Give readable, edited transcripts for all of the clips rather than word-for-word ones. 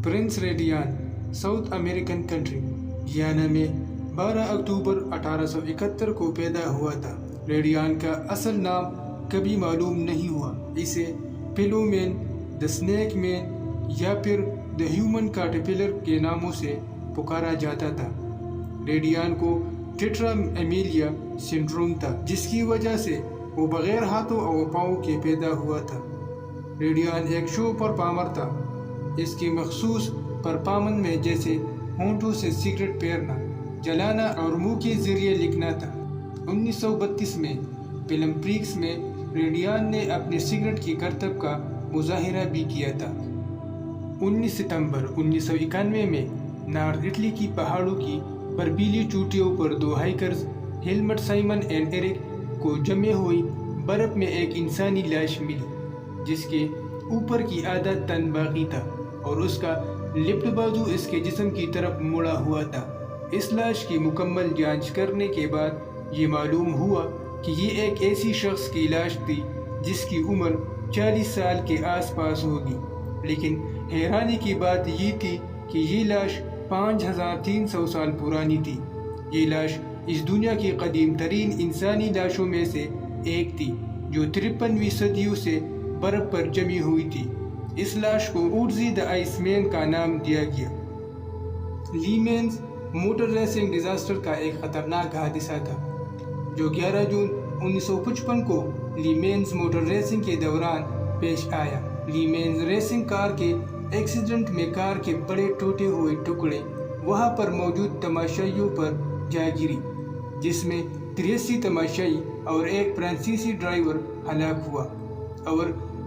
Prince रेडियान south American country गियाना में 12 अक्टूबर 1871 को पैदा हुआ था। रेडियान का असल नाम कभी मालूम नहीं हुआ। इसे pillow man, the snake man या फिर द ह्यूमन कैटरपिलर के नामों से पुकारा जाता था। रेडियान को टेट्रा एमिलिया सिंड्रोम था, जिसकी वजह से वो बगैर हाथों और पाँव के पैदा हुआ था। रेडियान एक शो परफॉर्मर था। इसकी मखसूस परफॉर्मेंस में जैसे होंठों से सिगरेट पेरना, जलाना और मुंह के जरिए लिखना था। 1932 में फिल्म प्रीक्स में रेडियान ने अपने सिगरेट की करतब का मुजाहिरा भी किया था। 19 सितंबर 1991 में नॉर्थ इटली की पहाड़ों की बर्फीली चोटियों पर 2 hikers Helmut Simon and Erik को जमे हुई बर्फ में एक इंसानी लाश मिली, जिसके ऊपर की आधा तन बाकी था और उसका लिफ्ट बाजू इसके जिस्म की तरफ मुड़ा हुआ था। इस लाश की मुकम्मल जांच करने के बाद ये मालूम हुआ कि ये एक ऐसी शख्स की लाश थी जिसकी उम्र 40 साल के आसपास होगी। लेकिन हैरानी की बात ये थी कि ये लाश 5300 साल पुरानी थी। ये लाश इस दुनिया की कदीम तरीन इंसानी लाशों में से एक थी, जो 53वीं सदियों से बर्फ पर जमी हुई थी। इस लाश को ऊर्जी द आइसमैन का नाम दिया गया। लीमेंस मोटर रेसिंग डिजास्टर का एक खतरनाक हादसा था, जो 11 जून 1955 को लीमेंस मोटर रेसिंग के दौरान पेश आया। लीमेंस रेसिंग कार के एक्सीडेंट में कार के बड़े टूटे हुए टुकड़े वहां पर मौजूद तमाशाइयों पर जा गिरी, जिसमें 83 तमाशाई और एक फ्रांसीसी ड्राइवर हलाक हुआ और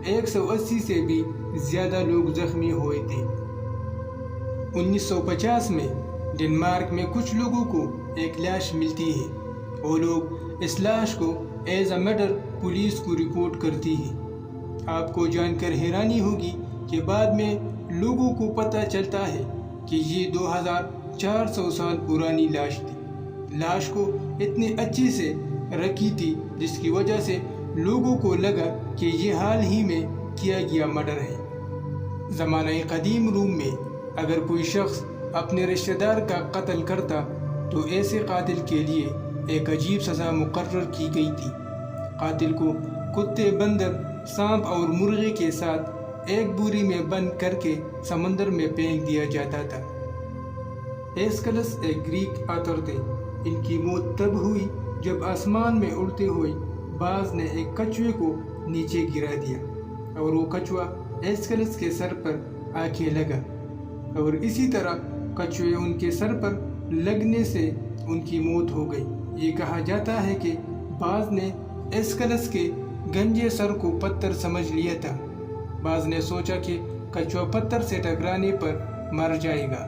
180 से भी ज्यादा लोग जख्मी हुए थे। 1950 में डेनमार्क में कुछ लोगों को एक लाश मिलती है। वो लोग इस लाश को एज अ मर्डर पुलिस को रिपोर्ट करती है। आपको जानकर हैरानी होगी कि बाद में लोगों को पता चलता है कि ये 2400 साल पुरानी लाश थी। लाश को इतने अच्छे से रखी थी जिसकी वजह से लोगों को लगा कि ये हाल ही में किया गया मर्डर है। ज़माने कदीम रूम में अगर कोई शख्स अपने रिश्तेदार का कत्ल करता तो ऐसे कातिल के लिए एक अजीब सज़ा मुकर्रर की गई थी। कातिल को कुत्ते, बंदर, सांप और मुर्गे के साथ एक बोरी में बंद करके समंदर में फेंक दिया जाता था। एस्कलस एक ग्रीक ऑथर थे। इनकी मौत तब हुई जब आसमान में उड़ते हुए बाज ने एक कछुए को नीचे गिरा दिया और वो कछुआ एस्कलस के सर पर आके लगा और इसी तरह कछुए उनके सर पर लगने से उनकी मौत हो गई। ये कहा जाता है कि बाज ने एस्कलस के गंजे सर को पत्थर समझ लिया था। बाज ने सोचा कि कछुआ पत्थर से टकराने पर मर जाएगा।